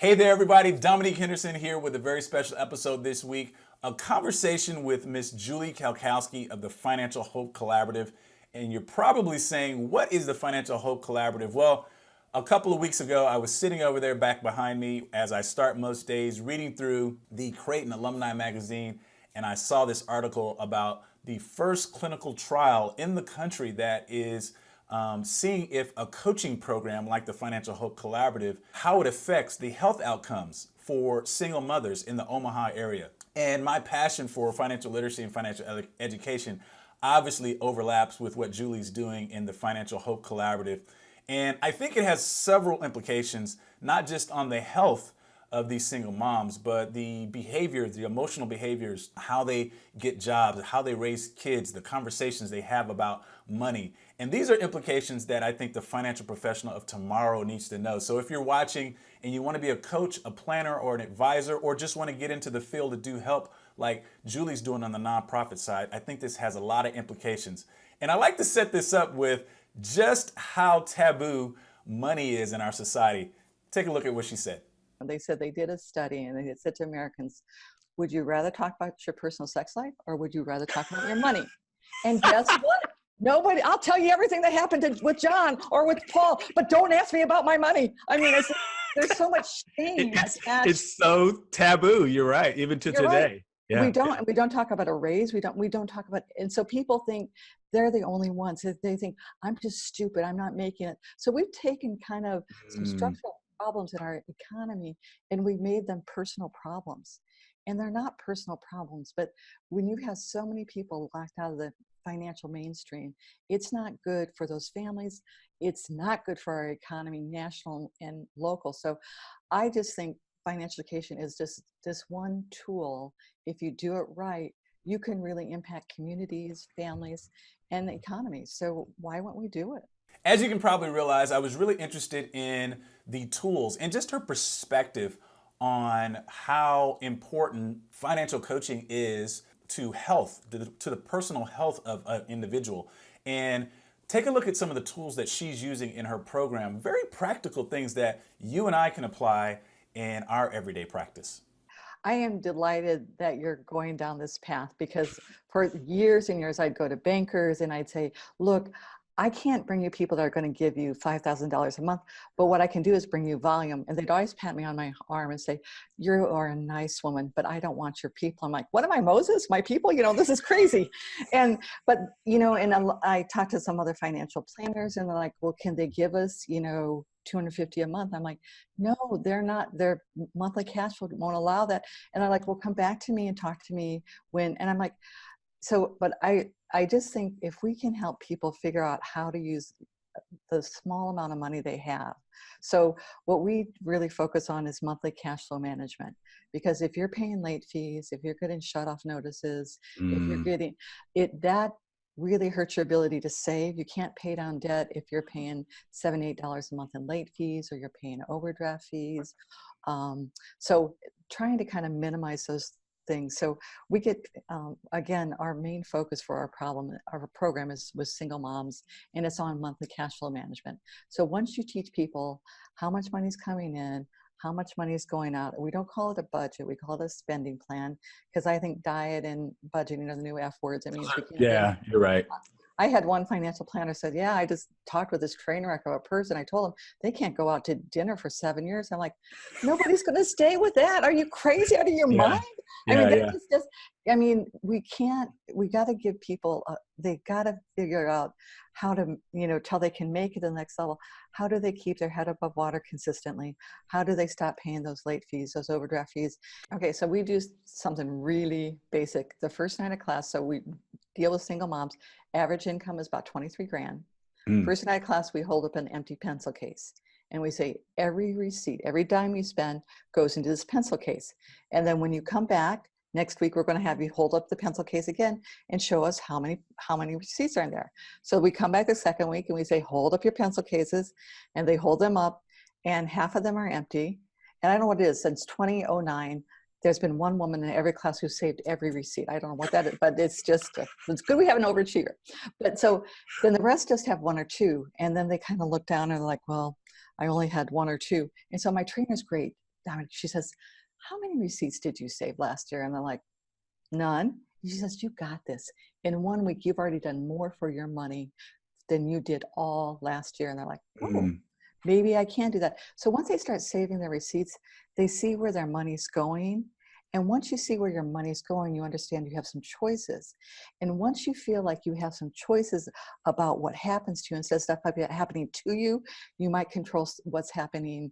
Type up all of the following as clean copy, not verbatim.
Hey there, everybody. Dominique Henderson here with a very special episode this week. A conversation with Miss Julie Kalkowski of the Financial Hope Collaborative. And you're probably saying, what is the Financial Hope Collaborative? Well, a couple of weeks ago, I was sitting over there back behind me as I start most days reading through the Creighton Alumni Magazine, and I saw this article about the first clinical trial in the country that is seeing if a coaching program like the Financial Hope Collaborative, how it affects the health outcomes for single mothers in the Omaha area. And my passion for financial literacy and financial education obviously overlaps with what Julie's doing in the Financial Hope Collaborative. And I think it has several implications, not just on the health of these single moms, but the behaviors, the emotional behaviors, how they get jobs, how they raise kids, the conversations they have about money. And these are implications that I think the financial professional of tomorrow needs to know. So if you're watching and you want to be a coach, a planner, or an advisor, or just want to get into the field to do help like Julie's doing on the nonprofit side, I think this has a lot of implications. And I like to set this up with just how taboo money is in our society. Take a look at what she said. They said they did a study and they said to Americans, would you rather talk about your personal sex life or would you rather talk about your money? And guess what? Nobody, I'll tell you everything that happened with John or with Paul, but don't ask me about my money. I mean, there's so much shame. It's so taboo. You're right. Even to today. Right. Yeah. We don't talk about a raise. We don't talk about, and so people think they're the only ones. They think I'm just stupid. I'm not making it. So we've taken kind of some structural problems in our economy and we made them personal problems, and they're not personal problems. But when you have so many people locked out of the financial mainstream, it's not good for those families. It's not good for our economy, national and local. So I just think financial education is just this one tool. If you do it right, you can really impact communities, families, and economies. So why won't we do it? As you can probably realize, I was really interested in the tools and just her perspective on how important financial coaching is to health, to the personal health of an individual. And take a look at some of the tools that she's using in her program, very practical things that you and I can apply in our everyday practice. I am delighted that you're going down this path, because for years and years I'd go to bankers and I'd say, look, I can't bring you people that are going to give you $5,000 a month, but what I can do is bring you volume. And they'd always pat me on my arm and say, you are a nice woman, but I don't want your people. I'm like, what am I, Moses? My people? This is crazy. But I talked to some other financial planners and they're like, well, can they give us, $250 a month? I'm like, no, they're not. Their monthly cash flow won't allow that. And they're like, well, come back to me and talk to me when, and I'm like, but I just think if we can help people figure out how to use the small amount of money they have. So what we really focus on is monthly cash flow management, because if you're paying late fees, if you're getting shut off notices, if you're getting it, that really hurts your ability to save. You can't pay down debt if you're paying $7, $8 a month in late fees, or you're paying overdraft fees. So trying to kind of minimize those things. So we get, again, our main focus for our program was single moms, and it's on monthly cash flow management. So once you teach people how much money is coming in, how much money is going out, we don't call it a budget, we call it a spending plan, because I think diet and budgeting are the new F words. I mean, yeah, you're right. I had one financial planner said, yeah, I just talked with this train wreck of a person. I told them they can't go out to dinner for 7 years. I'm like, nobody's going to stay with that. Are you crazy out of your mind? We got to give people, they got to figure out how to, till they can make it to the next level. How do they keep their head above water consistently? How do they stop paying those late fees, those overdraft fees? Okay, so we do something really basic. The first night of class, so we deal with single moms. Average income is about 23 grand. First night of class, we hold up an empty pencil case. And we say, every receipt, every dime you spend goes into this pencil case. And then when you come back, next week, we're going to have you hold up the pencil case again and show us how many receipts are in there. So we come back the second week and we say, hold up your pencil cases. And they hold them up and half of them are empty. And I don't know what it is, since 2009, there's been one woman in every class who saved every receipt. I don't know what that is, but it's good we have an overachiever. But so then the rest just have one or two. And then they kind of look down and they're like, well, I only had one or two. And so my trainer's great. Dominique, she says, how many receipts did you save last year? And they're like, none. She says, you got this. In 1 week, you've already done more for your money than you did all last year. And they're like, oh, Mm. maybe I can do that. So once they start saving their receipts, they see where their money's going. And once you see where your money's going, you understand you have some choices. And once you feel like you have some choices about what happens to you, instead of stuff happening to you, you might control what's happening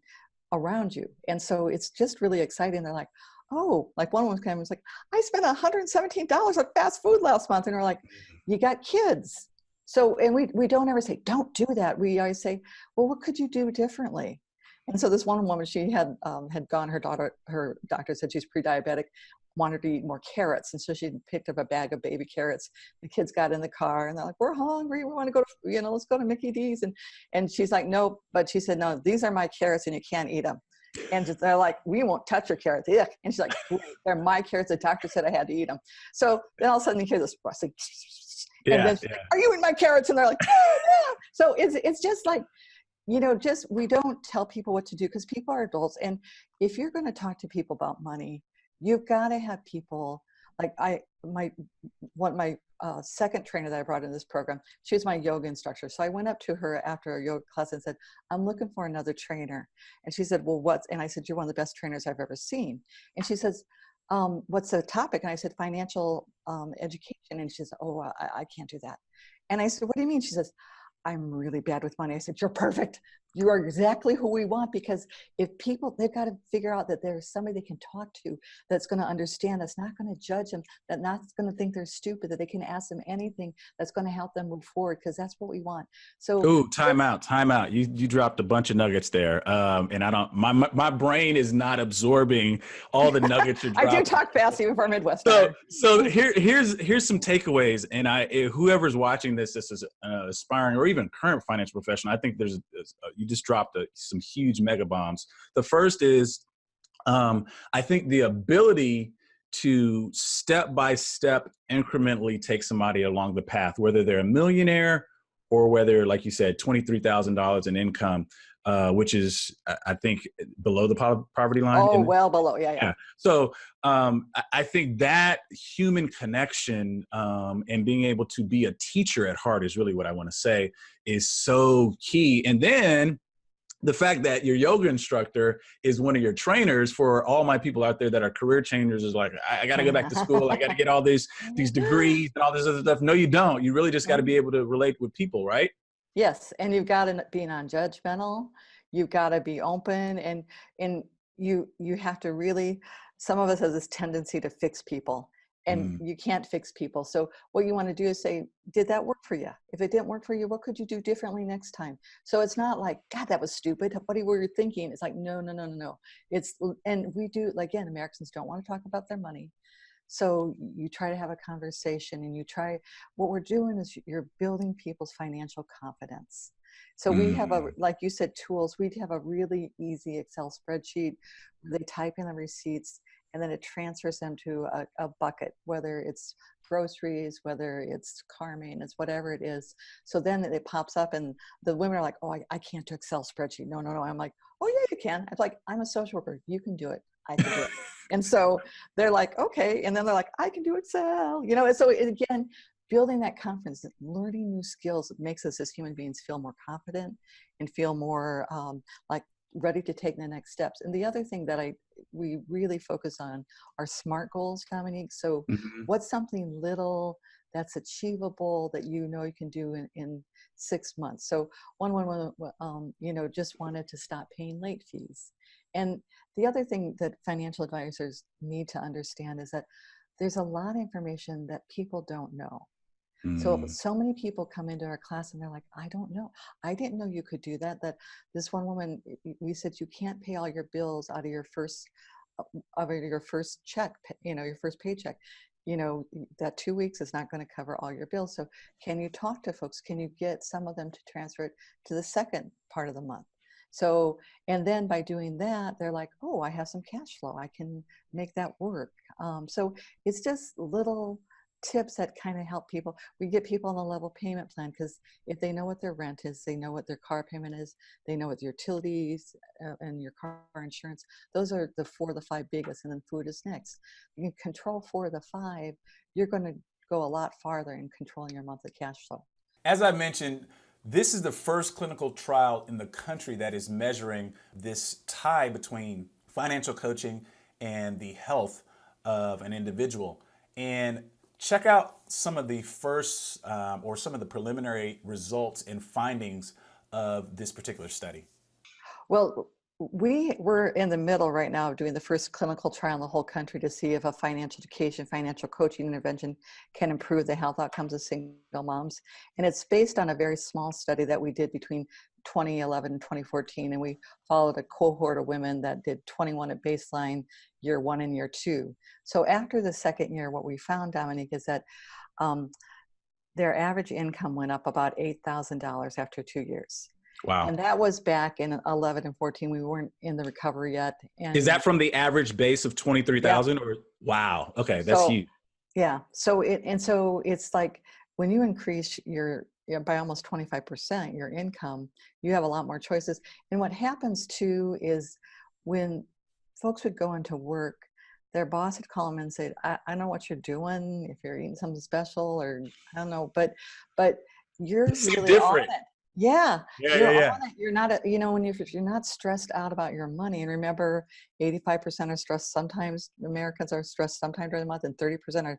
around you. And so it's just really exciting. They're like, oh, like one woman came and was like, I spent $117 on fast food last month. And we're like, you got kids. So, and we don't ever say, don't do that. We always say, well, what could you do differently? And so this one woman, she had gone, her doctor said she's pre-diabetic, wanted to eat more carrots. And so she picked up a bag of baby carrots. The kids got in the car and they're like, we're hungry. We want to go to, let's go to Mickey D's. And she's like, no, but she said, no, these are my carrots and you can't eat them. And they're like, we won't touch your carrots. Yuck. And she's like, they're my carrots. The doctor said I had to eat them. So then all of a sudden you hear this like, and then she's like, are you eating my carrots? And they're like, yeah. So it's just like, just, we don't tell people what to do because people are adults. And if you're going to talk to people about money, you've got to have people like my second trainer that I brought in this program, she was my yoga instructor. So I went up to her after a yoga class and said, I'm looking for another trainer. And she said, well, and I said, you're one of the best trainers I've ever seen. And she says, what's the topic? And I said, financial education. And she says, oh, I can't do that. And I said, what do you mean? She says, I'm really bad with money. I said, you're perfect. You are exactly who we want, because if people, they've got to figure out that there's somebody they can talk to that's going to understand, that's not going to judge them, that's not going to think they're stupid, that they can ask them anything that's going to help them move forward, because that's what we want. So, ooh, time out. You dropped a bunch of nuggets there. And I don't, my brain is not absorbing all the nuggets you're I dropping. do talk fast even for a Midwesterner. So here's some takeaways. And whoever's watching this is aspiring or even current financial professional, I think you just dropped some huge mega bombs. The first is, I think the ability to step by step incrementally take somebody along the path, whether they're a millionaire or whether, like you said, $23,000 in income, which is, I think, below the poverty line. Oh, well below. Yeah. So I think that human connection and being able to be a teacher at heart is really what I want to say is so key. And then the fact that your yoga instructor is one of your trainers, for all my people out there that are career changers, is like, I got to go back to school. I got to get all these degrees and all this other stuff. No, you don't. You really just got to be able to relate with people, right? Yes. And you've got to be non-judgmental. You've got to be open, and you have to really, some of us have this tendency to fix people, and you can't fix people. So what you want to do is say, did that work for you? If it didn't work for you, what could you do differently next time? So it's not like, God, that was stupid. What were you thinking? It's like, no. And we do, again, Americans don't want to talk about their money. So you try to have a conversation, and what we're doing is you're building people's financial confidence. So we have like you said, tools. We have a really easy Excel spreadsheet where they type in the receipts, and then it transfers them to a bucket, whether it's groceries, whether it's car maintenance, whatever it is. So then it pops up, and the women are like, oh, I can't do Excel spreadsheet. No. I'm like, oh yeah, you can. I'm like, I'm a social worker. You can do it. I can do it. And so they're like, okay. And then they're like, I can do Excel, And so again, building that confidence, learning new skills makes us as human beings feel more confident and feel more like ready to take the next steps. And the other thing that we really focus on are SMART goals, Dominique. So what's something little that's achievable that you can do in 6 months? So one just wanted to stop paying late fees. And the other thing that financial advisors need to understand is that there's a lot of information that people don't know. So many people come into our class and they're like, I don't know. I didn't know you could do that. That this one woman, we said, you can't pay all your bills out of your first check, your first paycheck. That 2 weeks is not going to cover all your bills. So can you talk to folks? Can you get some of them to transfer it to the second part of the month? So, and then by doing that, they're like, oh, I have some cash flow. I can make that work. So it's just little tips that kind of help people. We get people on the level payment plan because if they know what their rent is, they know what their car payment is, they know what the utilities and your car insurance, those are the 4 of the 5 biggest, and then food is next. You can control 4 of the 5, you're going to go a lot farther in controlling your monthly cash flow. As I mentioned, this is the first clinical trial in the country that is measuring this tie between financial coaching and the health of an individual. And check out some of the first or some of the preliminary results and findings of this particular study. Well, we were in the middle right now of doing the first clinical trial in the whole country to see if a financial education, financial coaching intervention can improve the health outcomes of single moms. And it's based on a very small study that we did between 2011 and 2014. And we followed a cohort of women that did 21 at baseline, year 1 and year 2. So after the second year, what we found, Dominique, is that their average income went up about $8,000 after 2 years. Wow. And that was back in 11 and 14. We weren't in the recovery yet. And is that from the average base of 23,000 or wow. Okay. That's huge. Yeah. So it's like when you increase your by almost 25% your income, you have a lot more choices. And what happens too is when folks would go into work, their boss would call them and say, I know what you're doing, if you're eating something special or I don't know, but you're really different. on it. Yeah. Yeah. On it. You're not, if you're not stressed out about your money, and remember 85% are stressed sometimes, Americans are stressed sometime during the month, and 30% are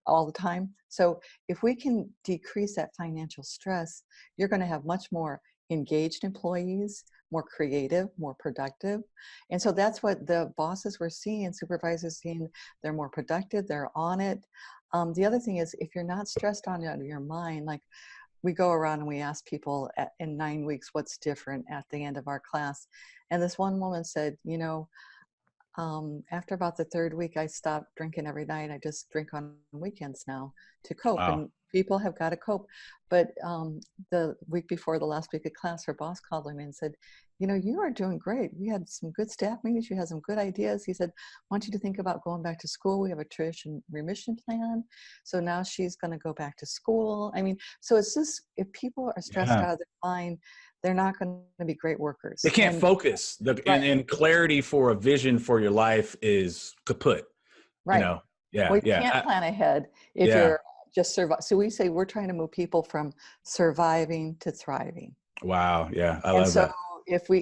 all the time. So if we can decrease that financial stress, you're going to have much more engaged employees, more creative, more productive. And so that's what the bosses were seeing, supervisors seeing. They're more productive, they're on it. The other thing is, if you're not stressed on your mind, like we go around and we ask people in 9 weeks, what's different at the end of our class. And this one woman said, after about the 3rd week, I stopped drinking every night. I just drink on weekends now to cope. Wow. And people have got to cope. But the week before the last week of class, her boss called me and said, you are doing great. We had some good staff meetings. You had some good ideas. He said, I want you to think about going back to school. We have a tuition remission plan. So now she's going to go back to school. I mean, so it's just, if people are stressed out of their mind, they're not going to be great workers. They can't focus. And clarity for a vision for your life is kaput. Right. Yeah. Well, you can't plan ahead if you're just survive. So we say we're trying to move people from surviving to thriving. Wow. Yeah. I love that.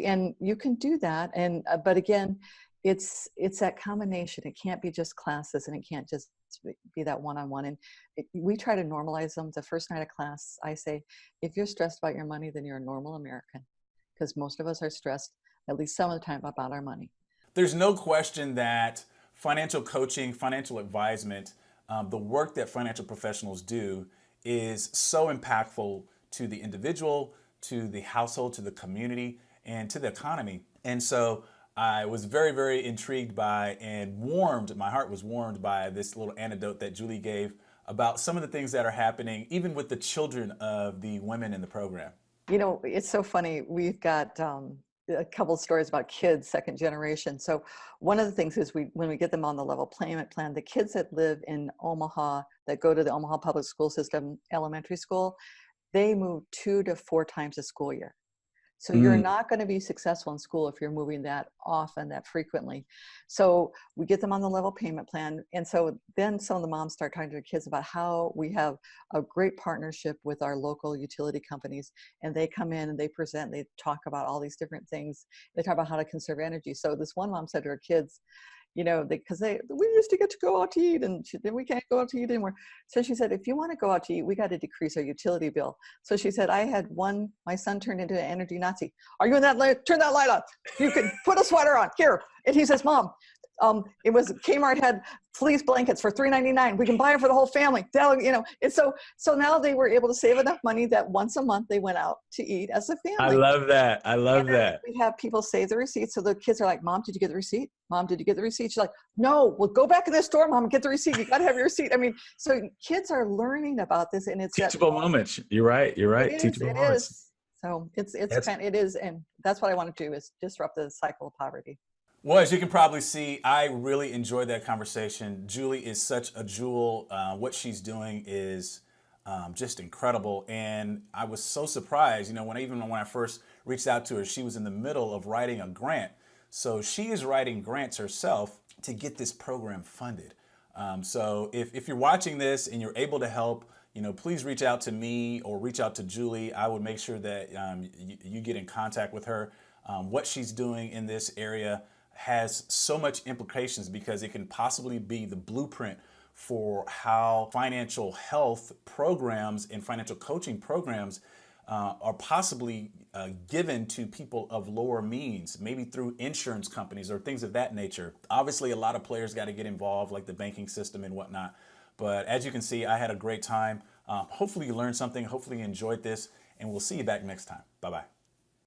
And you can do that. And, but again, it's that combination. It can't be just classes, and it can't just be that one-on-one. And we try to normalize them. The first night of class, I say, if you're stressed about your money, then you're a normal American, because most of us are stressed at least some of the time about our money. There's no question that financial coaching, financial advisement, the work that financial professionals do is so impactful to the individual, to the household, to the community, and to the economy. And so I was very, very intrigued by and my heart was warmed by this little anecdote that Julie gave about some of the things that are happening, even with the children of the women in the program. It's so funny. We've got a couple of stories about kids, second generation. So one of the things is when we get them on the level payment plan, the kids that live in Omaha, that go to the Omaha public school system, elementary school, they move 2 to 4 times a school year. So you're not going to be successful in school if you're moving that often, that frequently. So we get them on the level payment plan. And so then some of the moms start talking to their kids about how we have a great partnership with our local utility companies. And they come in and they present, they talk about all these different things. They talk about how to conserve energy. So this one mom said to her kids, because we used to get to go out to eat, and then we can't go out to eat anymore. So she said, if you want to go out to eat, we got to decrease our utility bill. So she said, my son turned into an energy Nazi. Are you in that light? Turn that light on. You can put a sweater on here. And he says, Mom, it was Kmart had fleece blankets for $3.99. We can buy them for the whole family. And so now they were able to save enough money that once a month they went out to eat as a family. I love that. We have people save the receipt. So the kids are like, Mom, did you get the receipt? Mom, did you get the receipt? She's like, no, well, go back in the store, Mom, and get the receipt. You got to have your receipt. I mean, so kids are learning about this, and it's teachable moments. You're right. Teachable moments. So it is. And that's what I want to do, is disrupt the cycle of poverty. Well, as you can probably see, I really enjoyed that conversation. Julie is such a jewel. What she's doing is just incredible. And I was so surprised, when I first reached out to her, she was in the middle of writing a grant. So she is writing grants herself to get this program funded. So if you're watching this and you're able to help, please reach out to me or reach out to Julie. I would make sure that you get in contact with her. What she's doing in this area has so much implications because it can possibly be the blueprint for how financial health programs and financial coaching programs are possibly given to people of lower means, maybe through insurance companies or things of that nature. Obviously, a lot of players got to get involved, like the banking system and whatnot. But as you can see, I had a great time. Hopefully you learned something. Hopefully you enjoyed this, and we'll see you back next time. Bye-bye.